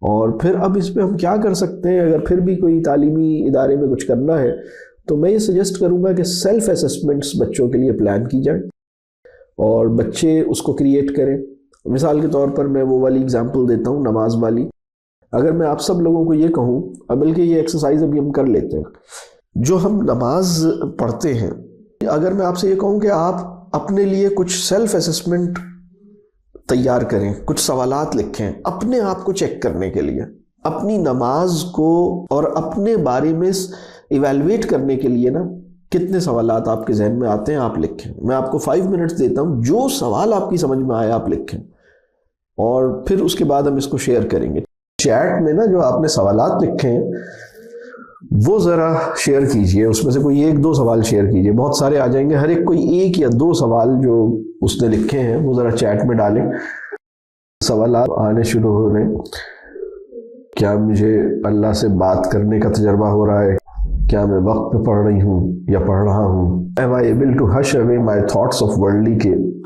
اور پھر اب اس پہ ہم کیا کر سکتے ہیں؟ اگر پھر بھی کوئی تعلیمی ادارے میں کچھ کرنا ہے تو میں یہ سجیسٹ کروں گا کہ سیلف اسسمنٹس بچوں کے لیے پلان کی جائیں اور بچے اس کو کریٹ کریں. مثال کے طور پر میں وہ والی اگزامپل دیتا ہوں نماز والی. اگر میں آپ سب لوگوں کو یہ کہوں، بلکہ یہ ایکسرسائز ابھی ہم کر لیتے ہیں، جو ہم نماز پڑھتے ہیں، اگر میں آپ سے یہ کہوں کہ آپ اپنے لیے کچھ سیلف اسسمنٹ تیار کریں، کچھ سوالات لکھیں اپنے آپ کو چیک کرنے کے لیے، اپنی نماز کو اور اپنے بارے میں ایویلویٹ کرنے کے لیے نا، کتنے سوالات آپ کے ذہن میں آتے ہیں آپ لکھیں. میں آپ کو 5 منٹس دیتا ہوں، جو سوال آپ کی سمجھ میں آئے آپ لکھیں اور پھر اس کے بعد ہم اس کو شیئر کریں گے. چیٹ میں نا جو آپ نے سوالات لکھے ہیں وہ ذرا شیئر کیجئے، اس میں سے کوئی 1-2 سوال شیئر کیجئے. بہت سارے آ جائیں گے، ہر ایک کوئی 1 یا 2 سوال جو اس نے لکھے ہیں وہ ذرا چیٹ میں ڈالیں. سوالات آنے شروع ہو رہے ہیں. کیا مجھے اللہ سے بات کرنے کا تجربہ ہو رہا ہے؟ کیا میں وقت پہ پڑھ رہی ہوں یا پڑھ رہا ہوں؟ Am I able to hush away my thoughts of worldly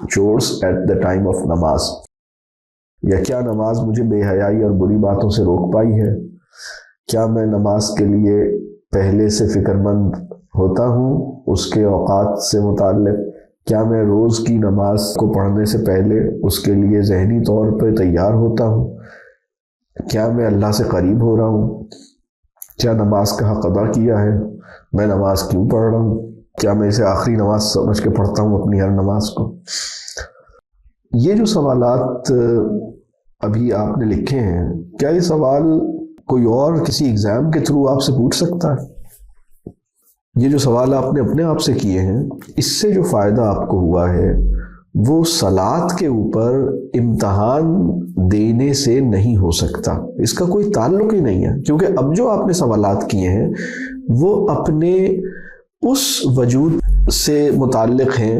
chores at the time of نماز؟ یا کیا نماز مجھے بے حیائی اور بری باتوں سے روک پائی ہے؟ کیا میں نماز کے لیے پہلے سے فکر مند ہوتا ہوں اس کے اوقات سے متعلق؟ کیا میں روز کی نماز کو پڑھنے سے پہلے اس کے لیے ذہنی طور پہ تیار ہوتا ہوں؟ کیا میں اللہ سے قریب ہو رہا ہوں؟ کیا نماز کا حق ادا کیا ہے؟ میں نماز کیوں پڑھ رہا ہوں؟ کیا میں اسے آخری نماز سمجھ کے پڑھتا ہوں اپنی ہر نماز کو؟ یہ جو سوالات ابھی آپ نے لکھے ہیں، کیا یہ سوال کوئی اور کسی ایگزام کے تھرو آپ سے پوچھ سکتا ہے؟ یہ جو سوال آپ نے اپنے آپ سے کیے ہیں، اس سے جو فائدہ آپ کو ہوا ہے وہ صلاۃ کے اوپر امتحان دینے سے نہیں ہو سکتا. اس کا کوئی تعلق ہی نہیں ہے، کیونکہ اب جو آپ نے سوالات کیے ہیں وہ اپنے اس وجود سے متعلق ہیں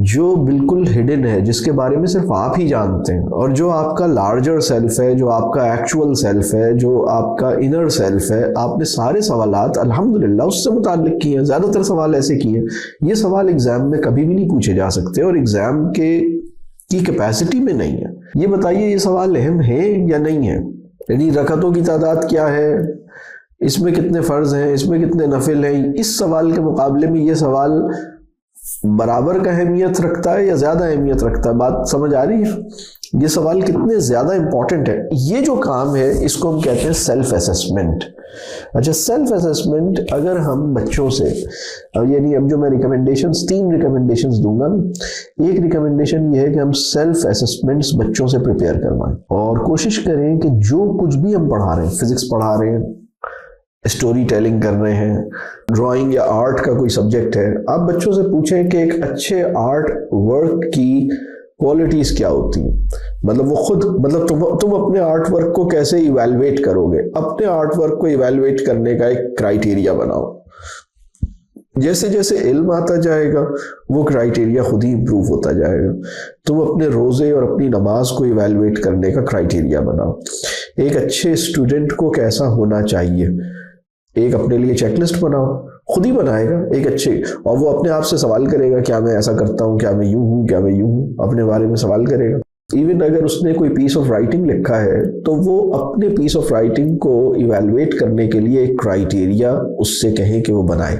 جو بالکل ہڈن ہے، جس کے بارے میں صرف آپ ہی جانتے ہیں، اور جو آپ کا لارجر سیلف ہے، جو آپ کا ایکچول سیلف ہے، جو آپ کا انر سیلف ہے. آپ نے سارے سوالات الحمدللہ اس سے متعلق کیے ہیں. زیادہ تر سوال ایسے کیے ہیں. یہ سوال ایگزام میں کبھی بھی نہیں پوچھے جا سکتے اور ایگزام کی کیپیسٹی میں نہیں ہے. یہ بتائیے یہ سوال اہم ہے یا نہیں ہے؟ یعنی رکعتوں کی تعداد کیا ہے، اس میں کتنے فرض ہیں، اس میں کتنے نفل ہیں، اس سوال کے مقابلے میں یہ سوال برابر کا اہمیت رکھتا ہے یا زیادہ اہمیت رکھتا ہے؟ بات سمجھ آ رہی ہے؟ یہ سوال کتنے زیادہ امپورٹنٹ ہے. یہ جو کام ہے اس کو ہم کہتے ہیں سیلف اسسمنٹ. اچھا، سیلف اسسمنٹ اگر ہم بچوں سے، یعنی اب جو میں ریکمنڈیشنز 3 ریکمنڈیشنز دوں گا، ایک ریکمنڈیشن یہ ہے کہ ہم سیلف اسسمنٹس بچوں سے پریپیئر کروائیں اور کوشش کریں کہ جو کچھ بھی ہم پڑھا رہے ہیں، فزکس پڑھا رہے ہیں، اسٹوری ٹیلنگ کر رہے ہیں، ڈرائنگ یا آرٹ کا کوئی سبجیکٹ ہے، آپ بچوں سے پوچھیں کہ ایک اچھے آرٹ ورک کی کوالٹیز کیا ہوتی ہیں. مطلب وہ خود، مطلب تم اپنے آرٹ ورک کو کیسے ایویلویٹ کرو گے؟ اپنے آرٹ ورک کو ایویلویٹ کرنے کا ایک کرائیٹیریا بناؤ. جیسے جیسے علم آتا جائے گا وہ کرائیٹیریا خود ہی امپروو ہوتا جائے گا. تم اپنے روزے اور اپنی نماز کو ایویلویٹ کرنے کا کرائیٹیریا بناؤ. ایک اچھے اسٹوڈنٹ کو کیسا ہونا چاہیے، ایک اپنے لیے چیک لسٹ بناؤ. خود ہی بنائے گا ایک اچھے، اور وہ اپنے آپ سے سوال کرے گا، کیا میں ایسا کرتا ہوں، کیا میں یوں ہوں، کیا میں یوں ہوں، اپنے بارے میں سوال کرے گا. ایون اگر اس نے کوئی پیس آف رائٹنگ لکھا ہے تو وہ اپنے پیس آف رائٹنگ کو ایویلویٹ کرنے کے لیے ایک کرائیٹیریا اس سے کہیں کہ وہ بنائے،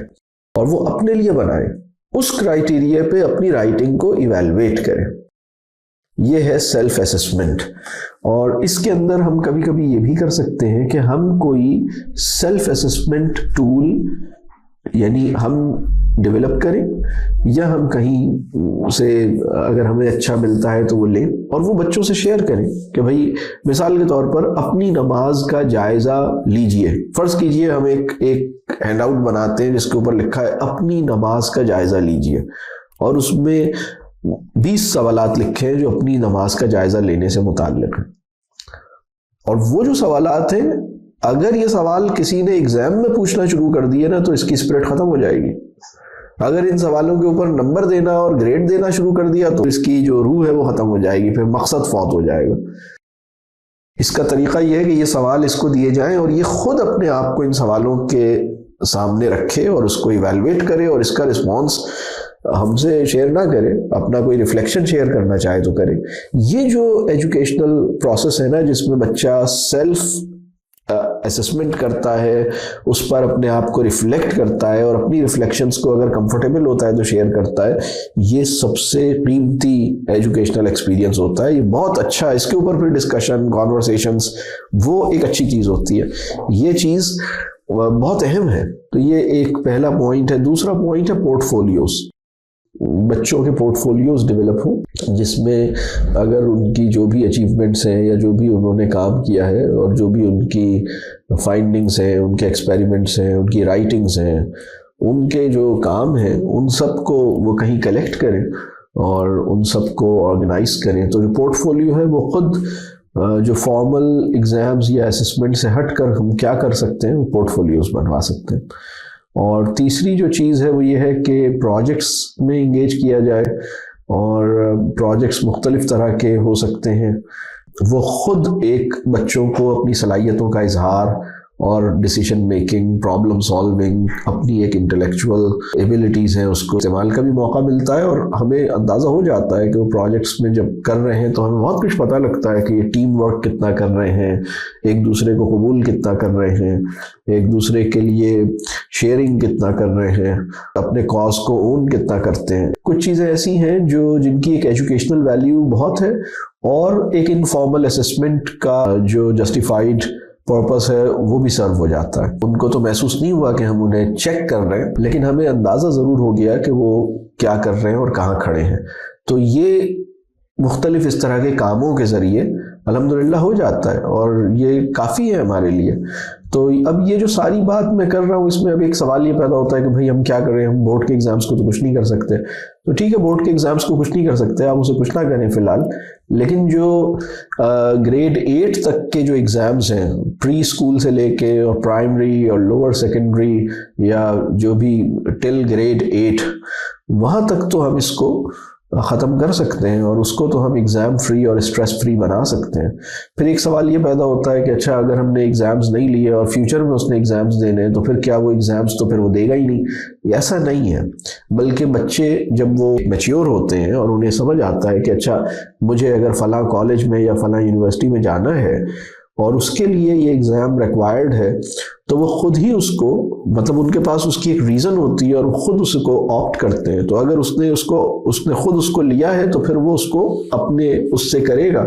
اور وہ اپنے لیے بنائے، اس کرائیٹیریا پہ اپنی رائٹنگ کو ایویلویٹ کرے. یہ ہے سیلف اسسمنٹ. اور اس کے اندر ہم کبھی کبھی یہ بھی کر سکتے ہیں کہ ہم کوئی سیلف اسسمنٹ ٹول یعنی ہم ڈیولپ کریں، یا ہم کہیں سے اگر ہمیں اچھا ملتا ہے تو وہ لیں اور وہ بچوں سے شیئر کریں کہ بھائی مثال کے طور پر اپنی نماز کا جائزہ لیجئے. فرض کیجئے ہم ایک ہینڈ آؤٹ بناتے ہیں جس کے اوپر لکھا ہے اپنی نماز کا جائزہ لیجئے، اور اس میں 20 سوالات لکھے ہیں جو اپنی نماز کا جائزہ لینے سے متعلق ہیں. اور وہ جو سوالات ہیں، اگر یہ سوال کسی نے ایگزام میں پوچھنا شروع کر دیے نا تو اس کی اسپرٹ ختم ہو جائے گی. اگر ان سوالوں کے اوپر نمبر دینا اور گریڈ دینا شروع کر دیا تو اس کی جو روح ہے وہ ختم ہو جائے گی، پھر مقصد فوت ہو جائے گا. اس کا طریقہ یہ ہے کہ یہ سوال اس کو دیے جائیں اور یہ خود اپنے آپ کو ان سوالوں کے سامنے رکھے اور اس کو ایویلویٹ کرے اور اس کا رسپانس ہم سے شیئر نہ کرے، اپنا کوئی ریفلیکشن شیئر کرنا چاہے تو کرے۔ یہ جو ایجوکیشنل پروسیس ہے نا، جس میں بچہ سیلف اسسمنٹ کرتا ہے، اس پر اپنے آپ کو ریفلیکٹ کرتا ہے اور اپنی ریفلیکشنز کو اگر کمفرٹیبل ہوتا ہے تو شیئر کرتا ہے، یہ سب سے قیمتی ایجوکیشنل ایکسپیرینس ہوتا ہے۔ یہ بہت اچھا، اس کے اوپر پھر ڈسکشن، کانورسیشنز، وہ ایک اچھی چیز ہوتی ہے۔ یہ چیز بہت اہم ہے۔ تو یہ ایک پہلا پوائنٹ ہے۔ دوسرا پوائنٹ ہے پورٹ فولیوز۔ بچوں کے پورٹ فولیوز ڈیولپ ہوں، جس میں اگر ان کی جو بھی اچیومنٹس ہیں یا جو بھی انہوں نے کام کیا ہے اور جو بھی ان کی فائنڈنگز ہیں، ان کے ایکسپیریمنٹس ہیں، ان کی رائٹنگز ہیں، ان کے جو کام ہیں، ان سب کو وہ کہیں کلیکٹ کریں اور ان سب کو آرگنائز کریں۔ تو جو پورٹ فولیو ہے وہ خود جو فارمل ایگزامز یا اسسمنٹ سے ہٹ کر ہم کیا کر سکتے ہیں، وہ پورٹ فولیوز بنوا سکتے ہیں۔ اور تیسری جو چیز ہے وہ یہ ہے کہ پروجیکٹس میں انگیج کیا جائے، اور پروجیکٹس مختلف طرح کے ہو سکتے ہیں۔ وہ خود ایک بچوں کو اپنی صلاحیتوں کا اظہار اور ڈیسیشن میکنگ، پرابلم سالونگ، اپنی ایک انٹلیکچول ایبیلٹیز ہیں، اس کو استعمال کا بھی موقع ملتا ہے، اور ہمیں اندازہ ہو جاتا ہے کہ وہ پروجیکٹس میں جب کر رہے ہیں تو ہمیں بہت کچھ پتہ لگتا ہے کہ یہ ٹیم ورک کتنا کر رہے ہیں، ایک دوسرے کو قبول کتنا کر رہے ہیں، ایک دوسرے کے لیے شیئرنگ کتنا کر رہے ہیں، اپنے کاز کو اون کتنا کرتے ہیں۔ کچھ چیزیں ایسی ہیں جن کی ایک ایجوکیشنل ویلیو بہت ہے، اور ایک انفارمل اسسمنٹ کا جو جسٹیفائڈ پرپس ہے وہ بھی سرو ہو جاتا ہے۔ ان کو تو محسوس نہیں ہوا کہ ہم انہیں چیک کر رہے ہیں، لیکن ہمیں اندازہ ضرور ہو گیا کہ وہ کیا کر رہے ہیں اور کہاں کھڑے ہیں۔ تو یہ مختلف اس طرح کے کاموں کے ذریعے الحمدللہ ہو جاتا ہے، اور یہ کافی ہے ہمارے لیے۔ تو اب یہ جو ساری بات میں کر رہا ہوں، اس میں اب ایک سوال یہ پیدا ہوتا ہے کہ بھائی ہم کیا کر رہے ہیں، ہم بورڈ کے ایگزامز کو تو کچھ نہیں کر سکتے۔ تو ٹھیک ہے، بورڈ کے ایگزامز کو کچھ نہیں کر سکتے، آپ اسے کچھ نہ کریں فی الحال، لیکن جو گریڈ 8 تک کے جو ایگزامز ہیں، پری اسکول سے لے کے اور پرائمری اور لوور سیکنڈری یا جو بھی ٹل گریڈ 8، وہاں تک تو ہم اس کو ختم کر سکتے ہیں، اور اس کو تو ہم ایگزام فری اور اسٹریس فری بنا سکتے ہیں۔ پھر ایک سوال یہ پیدا ہوتا ہے کہ اچھا، اگر ہم نے ایگزامز نہیں لیے اور فیوچر میں اس نے ایگزامز دینے ہیں، تو پھر کیا وہ ایگزامز تو پھر وہ دے گا ہی نہیں؟ ایسا نہیں ہے، بلکہ بچے جب وہ میچیور ہوتے ہیں اور انہیں سمجھ آتا ہے کہ اچھا، مجھے اگر فلاں کالج میں یا فلاں یونیورسٹی میں جانا ہے اور اس کے لیے یہ ایگزام ریکوائرڈ ہے، تو وہ خود ہی اس کو، مطلب ان کے پاس اس کی ایک ریزن ہوتی ہے اور وہ خود اس کو آپٹ کرتے ہیں۔ تو اگر اس نے خود اس کو لیا ہے تو پھر وہ اس کو اپنے اس سے کرے گا۔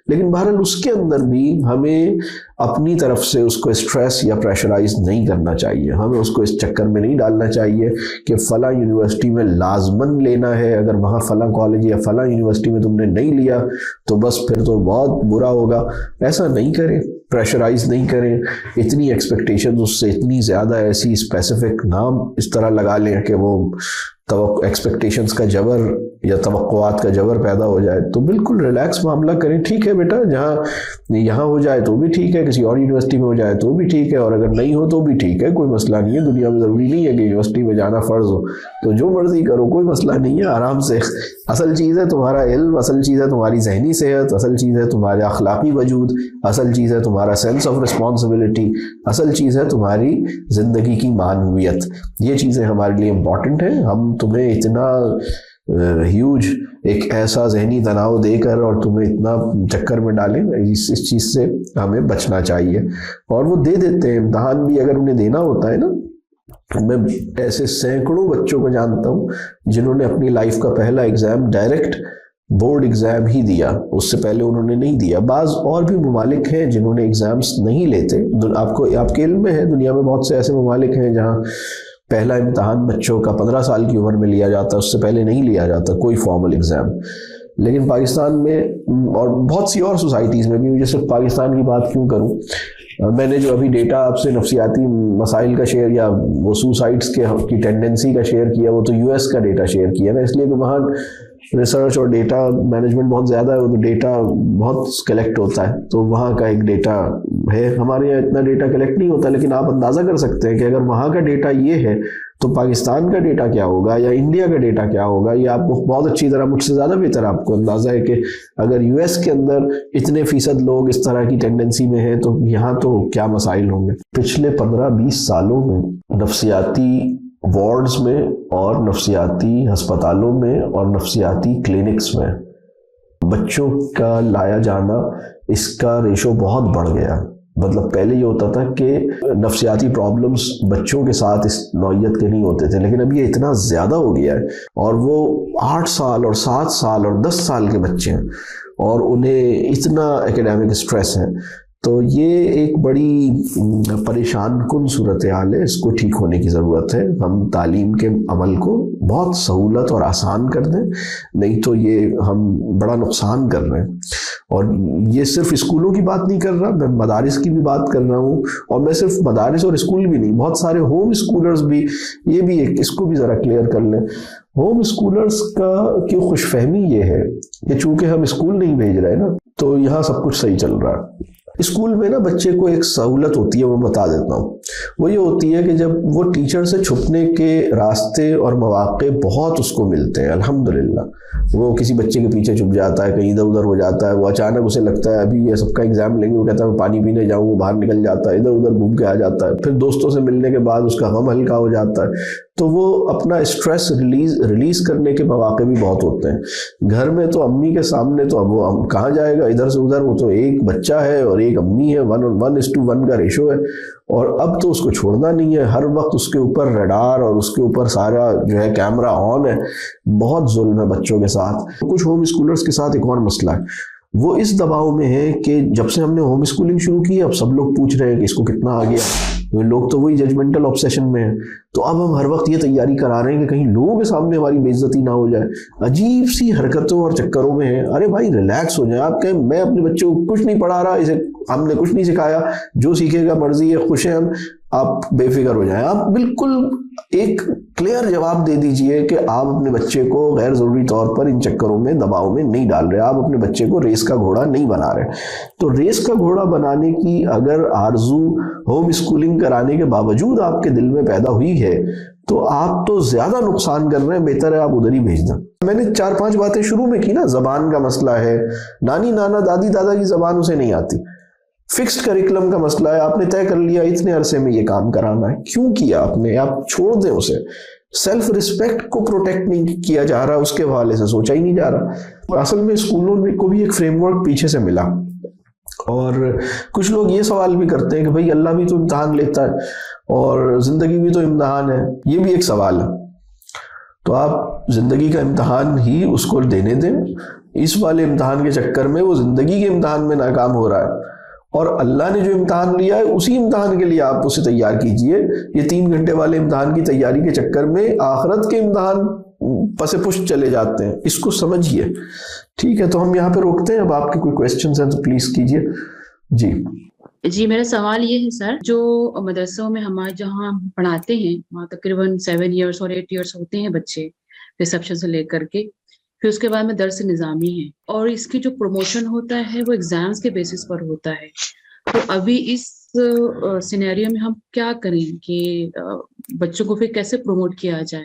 لیکن بہرحال اس کے اندر بھی ہمیں اپنی طرف سے اس کو اسٹریس یا پریشرائز نہیں کرنا چاہیے، ہمیں اس کو اس چکر میں نہیں ڈالنا چاہیے کہ فلاں یونیورسٹی میں لازماً لینا ہے، اگر وہاں فلاں کالج یا فلاں یونیورسٹی میں تم نے نہیں لیا تو بس پھر تو بہت برا ہوگا۔ ایسا نہیں کریں، پریشرائز نہیں کریں، اتنی ایکسپیکٹیشنز اس سے اتنی زیادہ ایسی اسپیسیفک نام اس طرح لگا لیں کہ وہ ایکسپیکٹیشنز کا جبر یا توقعات کا جبر پیدا ہو جائے۔ تو بالکل ریلیکس معاملہ کریں، ٹھیک ہے بیٹا، جہاں یہاں ہو جائے تو بھی ٹھیک ہے، کسی اور یونیورسٹی میں ہو جائے تو بھی ٹھیک ہے، اور اگر نہیں ہو تو بھی ٹھیک ہے، کوئی مسئلہ نہیں ہے۔ دنیا میں ضروری نہیں ہے کہ یونیورسٹی میں جانا فرض ہو، تو جو مرضی کرو، کوئی مسئلہ نہیں ہے، آرام سے۔ اصل چیز ہے تمہارا علم، اصل چیز ہے تمہاری ذہنی صحت، اصل چیز ہے تمہارا اخلاقی وجود، اصل چیز ہے تمہارا سینس آف رسپانسبلٹی، اصل چیز ہے تمہاری زندگی کی معنویت۔ یہ چیزیں ہمارے لیے امپورٹنٹ ہیں۔ ہم تمہیں اتنا ہیوج ایک ایسا ذہنی تناؤ دے کر اور تمہیں اتنا چکر میں ڈالیں، اس چیز سے ہمیں بچنا چاہیے۔ اور وہ دے دیتے ہیں امتحان بھی، اگر انہیں دینا ہوتا ہے نا۔ میں ایسے سینکڑوں بچوں کو جانتا ہوں جنہوں نے اپنی لائف کا پہلا ایگزام ڈائریکٹ بورڈ ایگزام ہی دیا، اس سے پہلے انہوں نے نہیں دیا۔ بعض اور بھی ممالک ہیں جنہوں نے ایگزامس نہیں لیتے، آپ کے علم میں ہے، دنیا میں بہت سے ایسے ممالک ہیں جہاں پہلا امتحان بچوں کا 15 سال کی عمر میں لیا جاتا ہے، اس سے پہلے نہیں لیا جاتا کوئی فارمل ایگزام۔ لیکن پاکستان میں اور بہت سی اور سوسائٹیز میں بھی، مجھے صرف پاکستان کی بات کیوں کروں، میں نے جو ابھی ڈیٹا آپ سے نفسیاتی مسائل کا شیئر یا وہ سوسائڈس کی ٹینڈنسی کا شیئر کیا، وہ تو یو ایس کا ڈیٹا شیئر کیا نا، اس لیے کہ وہاں ریسرچ اور ڈیٹا مینجمنٹ بہت زیادہ ہے، وہ تو ڈیٹا بہت کلیکٹ ہوتا ہے، تو وہاں کا ایک ڈیٹا ہے۔ ہمارے یہاں اتنا ڈیٹا کلیکٹ نہیں ہوتا، لیکن آپ اندازہ کر سکتے ہیں کہ اگر وہاں کا ڈیٹا یہ ہے تو پاکستان کا ڈیٹا کیا ہوگا یا انڈیا کا ڈیٹا کیا ہوگا۔ یہ آپ کو بہت اچھی طرح، مجھ سے زیادہ بہتر آپ کو اندازہ ہے کہ اگر یو ایس کے اندر اتنے فیصد لوگ اس طرح کی ٹینڈنسی میں ہیں تو یہاں تو کیا مسائل ہوں گے۔ پچھلے 15-20 سالوں میں نفسیاتی وارڈز میں اور نفسیاتی ہسپتالوں میں اور نفسیاتی کلینکس میں بچوں کا لایا جانا، اس کا ریشو بہت بڑھ گیا. مطلب پہلے یہ ہوتا تھا کہ نفسیاتی پرابلمز بچوں کے ساتھ اس نوعیت کے نہیں ہوتے تھے، لیکن اب یہ اتنا زیادہ ہو گیا ہے، اور وہ 8 سال اور 7 سال اور 10 سال کے بچے ہیں اور انہیں اتنا ایکیڈیمک سٹریس ہے. تو یہ ایک بڑی پریشان کن صورتحال ہے. اس کو ٹھیک ہونے کی ضرورت ہے. ہم تعلیم کے عمل کو بہت سہولت اور آسان کر دیں، نہیں تو یہ ہم بڑا نقصان کر رہے ہیں. اور یہ صرف اسکولوں کی بات نہیں کر رہا، میں مدارس کی بھی بات کر رہا ہوں. اور میں صرف مدارس اور اسکول بھی نہیں، بہت سارے ہوم اسکولرز بھی، یہ بھی ایک، اس کو بھی ذرا کلیئر کر لیں. ہوم اسکولرز کی خوش فہمی یہ ہے کہ چونکہ ہم اسکول نہیں بھیج رہے نا، تو یہاں سب کچھ صحیح چل رہا ہے. اسکول میں نا بچے کو ایک سہولت ہوتی ہے، میں بتا دیتا ہوں. وہ یہ ہوتی ہے کہ جب وہ ٹیچر سے چھپنے کے راستے اور مواقع بہت اس کو ملتے ہیں الحمدللہ. وہ کسی بچے کے پیچھے چھپ جاتا ہے، کہیں ادھر ادھر ہو جاتا ہے، وہ اچانک اسے لگتا ہے ابھی یہ سب کا ایگزام لیں گے، وہ کہتا ہے میں پانی پینے جاؤں، وہ باہر نکل جاتا ہے، ادھر ادھر گھوم کے آ جاتا ہے. پھر دوستوں سے ملنے کے بعد اس کا غم ہلکا ہو جاتا ہے. تو وہ اپنا اسٹریس ریلیز کرنے کے مواقع بھی بہت ہوتے ہیں. گھر میں تو امی کے سامنے تو اب وہ کہاں جائے گا ادھر سے ادھر، وہ تو ایک بچہ ہے اور ایک امی ہے، 1:1 کا ریشو ہے. اور اب تو اس کو چھوڑنا نہیں ہے، ہر وقت اس کے اوپر ریڈار اور اس کے اوپر سارا جو ہے کیمرہ آن ہے. بہت ظلم ہے بچوں کے ساتھ. کچھ ہوم اسکولرز کے ساتھ ایک اور مسئلہ ہے، وہ اس دباؤ میں ہے کہ جب سے ہم نے ہوم اسکولنگ شروع کی، اب سب لوگ پوچھ رہے ہیں کہ اس کو کتنا آ گیا. لوگ تو وہی ججمنٹل آبسیشن میں ہیں. تو اب ہم ہر وقت یہ تیاری کرا رہے ہیں کہ کہیں لوگوں کے سامنے ہماری بے عزتی نہ ہو جائے. عجیب سی حرکتوں اور چکروں میں ہیں. ارے بھائی ریلیکس ہو جائیں. آپ کہیں میں اپنے بچے کو کچھ نہیں پڑھا رہا، اسے ہم نے کچھ نہیں سکھایا، جو سیکھے گا مرضی ہے، خوش ہیں ہم، آپ بے فکر ہو جائیں. آپ بالکل ایک کلیئر جواب دے دیجئے کہ آپ اپنے بچے کو غیر ضروری طور پر ان چکروں میں دباؤ میں نہیں ڈال رہے، آپ اپنے بچے کو ریس کا گھوڑا نہیں بنا رہے. تو ریس کا گھوڑا بنانے کی اگر آرزو ہوم اسکولنگ کرانے کے باوجود آپ کے دل میں پیدا ہوئی ہے، تو آپ تو زیادہ نقصان کر رہے ہیں. بہتر ہے آپ ادھر ہی بھیج دیں. میں نے 4-5 باتیں شروع میں کی نا. زبان کا مسئلہ ہے، نانی نانا دادی دادا کی زبان اسے نہیں آتی. فکسڈ کریکولم کا مسئلہ ہے، آپ نے طے کر لیا اتنے عرصے میں یہ کام کرانا ہے. کیوں کیا آپ نے؟ آپ چھوڑ دیں اسے. سیلف ریسپیکٹ کو پروٹیکٹ نہیں کیا جا رہا، اس کے حوالے سے سوچا ہی نہیں جا رہا. اصل میں اسکولوں کو بھی ایک فریم ورک پیچھے سے ملا. اور کچھ لوگ یہ سوال بھی کرتے ہیں کہ بھئی اللہ بھی تو امتحان لیتا ہے اور زندگی بھی تو امتحان ہے. یہ بھی ایک سوال ہے. تو آپ زندگی کا امتحان ہی اس کو دینے دیں. اس والے امتحان کے چکر میں وہ زندگی کے امتحان میں ناکام ہو رہا ہے، اور اللہ نے جو امتحان لیا ہے اسی امتحان کے لیے آپ اسے تیار کیجئے. یہ 3 گھنٹے والے امتحان کی تیاری کے چکر میں آخرت کے امتحان پس پشت چلے جاتے ہیں. اس کو سمجھیے. ٹھیک ہے، تو ہم یہاں پہ روکتے ہیں. اب آپ کے کوئی کویسچنز ہیں تو پلیز کیجئے. جی میرا سوال یہ ہے سر، جو مدرسوں میں ہمارے جہاں پڑھاتے ہیں وہاں تقریباً 7 ایئرس اور 8 ایئرس ہوتے ہیں بچے، ریسیپشن سے لے کر کے، پھر اس کے بعد میں درس نظامی ہے، اور اس کی جو پروموشن ہوتا ہے وہ ایگزامز کے بیسس پر ہوتا ہے. تو ابھی اس سینیریو میں ہم کیا کریں کہ بچوں کو پھر کیسے پروموٹ کیا جائے؟